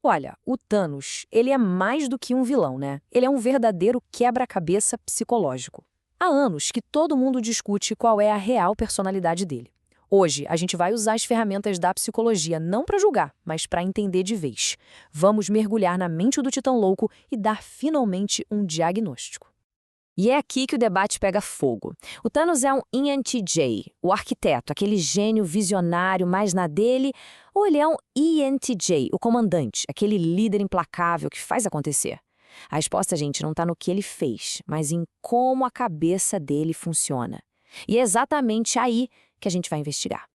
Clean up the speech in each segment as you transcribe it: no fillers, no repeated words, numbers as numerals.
Olha, o Thanos, ele é mais do que um vilão, né? Ele é um verdadeiro quebra-cabeça psicológico. Há anos que todo mundo discute qual é a real personalidade dele. Hoje, a gente vai usar as ferramentas da psicologia não para julgar, mas para entender de vez. Vamos mergulhar na mente do Titã Louco e dar finalmente um diagnóstico. E é aqui que o debate pega fogo. O Thanos é um ENTJ, o arquiteto, aquele gênio visionário mais na dele, ou ele é um ENTJ, o comandante, aquele líder implacável que faz acontecer? A resposta, gente, não está no que ele fez, mas em como a cabeça dele funciona. E é exatamente aí que a gente vai investigar.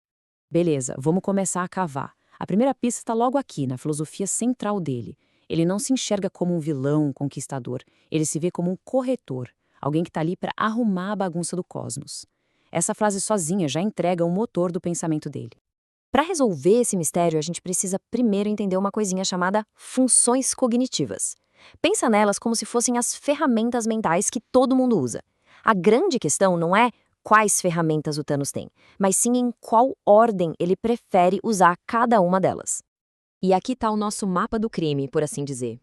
Beleza, vamos começar a cavar. A primeira pista está logo aqui, na filosofia central dele. Ele não se enxerga como um vilão, um conquistador. Ele se vê como um corretor, alguém que está ali para arrumar a bagunça do cosmos. Essa frase sozinha já entrega o motor do pensamento dele. Para resolver esse mistério, a gente precisa primeiro entender uma coisinha chamada funções cognitivas. Pensa nelas como se fossem as ferramentas mentais que todo mundo usa. A grande questão não é quais ferramentas o Thanos tem, mas sim em qual ordem ele prefere usar cada uma delas. E aqui está o nosso mapa do crime, por assim dizer.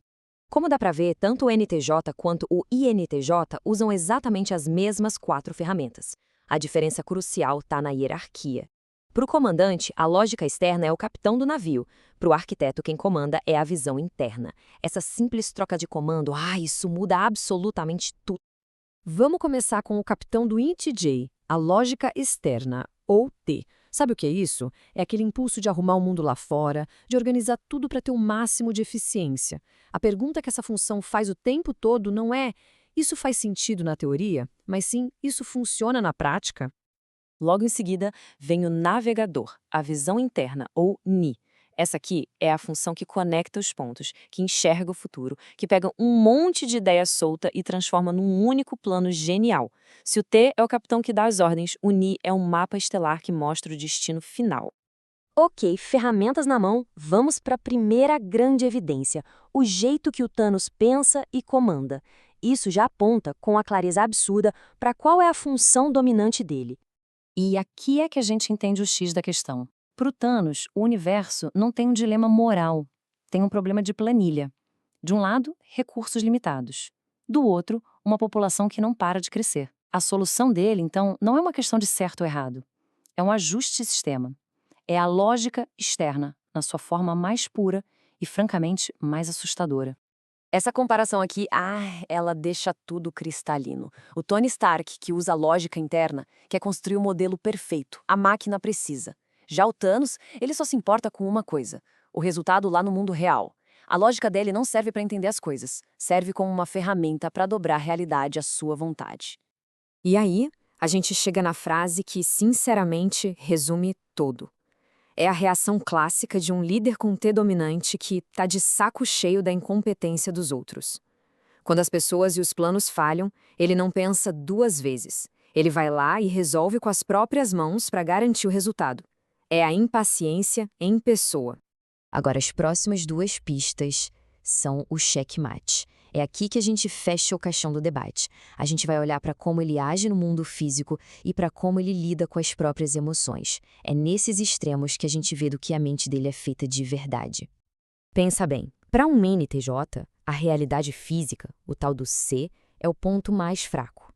Como dá para ver, tanto o NTJ quanto o INTJ usam exatamente as mesmas 4 ferramentas. A diferença crucial está na hierarquia. Para o comandante, a lógica externa é o capitão do navio. Para o arquiteto, quem comanda é a visão interna. Essa simples troca de comando, isso muda absolutamente tudo. Vamos começar com o capitão do INTJ, a lógica externa, ou T. Sabe o que é isso? É aquele impulso de arrumar o mundo lá fora, de organizar tudo para ter o máximo de eficiência. A pergunta que essa função faz o tempo todo não é "isso faz sentido na teoria?", mas sim "isso funciona na prática?". Logo em seguida, vem o navegador, a visão interna, ou NI. Essa aqui é a função que conecta os pontos, que enxerga o futuro, que pega um monte de ideia solta e transforma num único plano genial. Se o T é o capitão que dá as ordens, o NI é um mapa estelar que mostra o destino final. Ok, ferramentas na mão, vamos para a primeira grande evidência, o jeito que o Thanos pensa e comanda. Isso já aponta, com a clareza absurda, para qual é a função dominante dele. E aqui é que a gente entende o X da questão. Para o Thanos, o universo não tem um dilema moral, tem um problema de planilha. De um lado, recursos limitados. Do outro, uma população que não para de crescer. A solução dele, então, não é uma questão de certo ou errado. É um ajuste sistema. É a lógica externa, na sua forma mais pura e, francamente, mais assustadora. Essa comparação aqui, ela deixa tudo cristalino. O Tony Stark, que usa a lógica interna, quer construir o modelo perfeito, a máquina precisa. Já o Thanos, ele só se importa com uma coisa, o resultado lá no mundo real. A lógica dele não serve para entender as coisas, serve como uma ferramenta para dobrar a realidade à sua vontade. E aí, a gente chega na frase que, sinceramente, resume tudo. É a reação clássica de um líder com T dominante que tá de saco cheio da incompetência dos outros. Quando as pessoas e os planos falham, ele não pensa 2 vezes. Ele vai lá e resolve com as próprias mãos para garantir o resultado. É a impaciência em pessoa. Agora, as próximas 2 pistas são o checkmate. É aqui que a gente fecha o caixão do debate. A gente vai olhar para como ele age no mundo físico e para como ele lida com as próprias emoções. É nesses extremos que a gente vê do que a mente dele é feita de verdade. Pensa bem, para um NTJ, a realidade física, o tal do C, é o ponto mais fraco.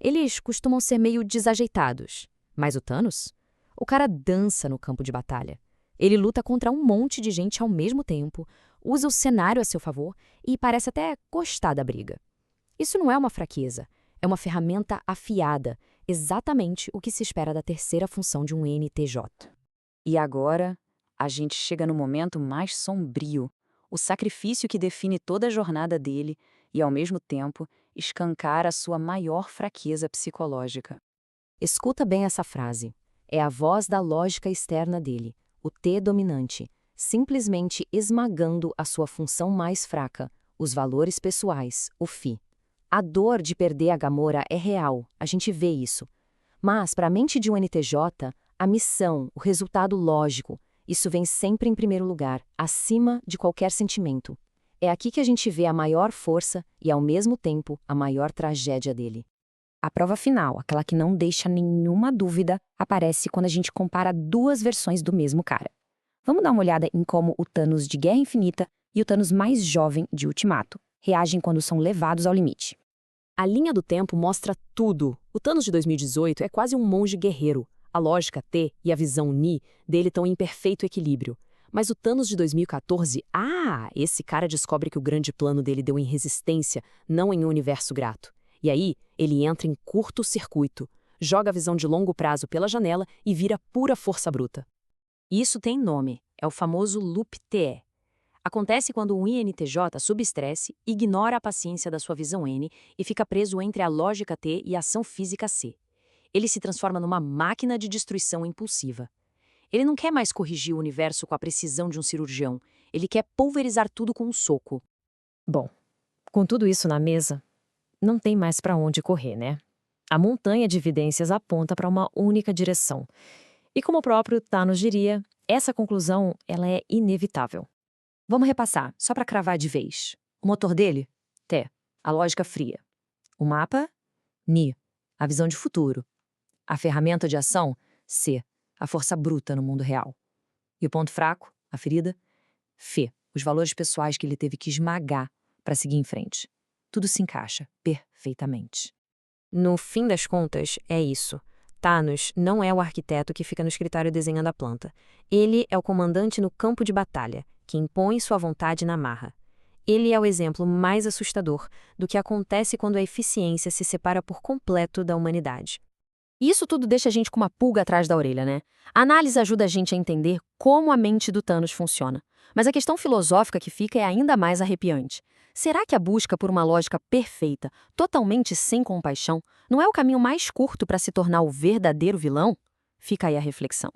Eles costumam ser meio desajeitados. Mas o Thanos? O cara dança no campo de batalha. Ele luta contra um monte de gente ao mesmo tempo, usa o cenário a seu favor e parece até gostar da briga. Isso não é uma fraqueza, é uma ferramenta afiada, exatamente o que se espera da terceira função de um NTJ. E agora, a gente chega no momento mais sombrio, o sacrifício que define toda a jornada dele e, ao mesmo tempo, escancara a sua maior fraqueza psicológica. Escuta bem essa frase. É a voz da lógica externa dele, o T dominante, simplesmente esmagando a sua função mais fraca, os valores pessoais, o FI. A dor de perder a Gamora é real, a gente vê isso. Mas, para a mente de um NTJ, a missão, o resultado lógico, isso vem sempre em primeiro lugar, acima de qualquer sentimento. É aqui que a gente vê a maior força e, ao mesmo tempo, a maior tragédia dele. A prova final, aquela que não deixa nenhuma dúvida, aparece quando a gente compara 2 versões do mesmo cara. Vamos dar uma olhada em como o Thanos de Guerra Infinita E o Thanos mais jovem, de Ultimato, reagem quando são levados ao limite. A linha do tempo mostra tudo. O Thanos de 2018 é quase um monge guerreiro. A lógica T e a visão Ni dele estão em perfeito equilíbrio. Mas o Thanos de 2014, esse cara descobre que o grande plano dele deu em resistência, não em um universo grato. E aí, ele entra em curto-circuito, joga a visão de longo prazo pela janela e vira pura força bruta. Isso tem nome, é o famoso loop TE. Acontece quando um INTJ, sob estresse, ignora a paciência da sua visão N e fica preso entre a lógica T e a ação física C. Ele se transforma numa máquina de destruição impulsiva. Ele não quer mais corrigir o universo com a precisão de um cirurgião, ele quer pulverizar tudo com um soco. Bom, com tudo isso na mesa, não tem mais para onde correr, né? A montanha de evidências aponta para uma única direção. E como o próprio Thanos diria, essa conclusão ela é inevitável. Vamos repassar, só para cravar de vez. O motor dele? T. A lógica fria. O mapa? Ni. A visão de futuro. A ferramenta de ação? C. A força bruta no mundo real. E o ponto fraco? A ferida? F. Os valores pessoais que ele teve que esmagar para seguir em frente. Tudo se encaixa perfeitamente. No fim das contas, é isso. Thanos não é o arquiteto que fica no escritório desenhando a planta. Ele é o comandante no campo de batalha, que impõe sua vontade na marra. Ele é o exemplo mais assustador do que acontece quando a eficiência se separa por completo da humanidade. E isso tudo deixa a gente com uma pulga atrás da orelha, né? A análise ajuda a gente a entender como a mente do Thanos funciona. Mas a questão filosófica que fica é ainda mais arrepiante. Será que a busca por uma lógica perfeita, totalmente sem compaixão, não é o caminho mais curto para se tornar o verdadeiro vilão? Fica aí a reflexão.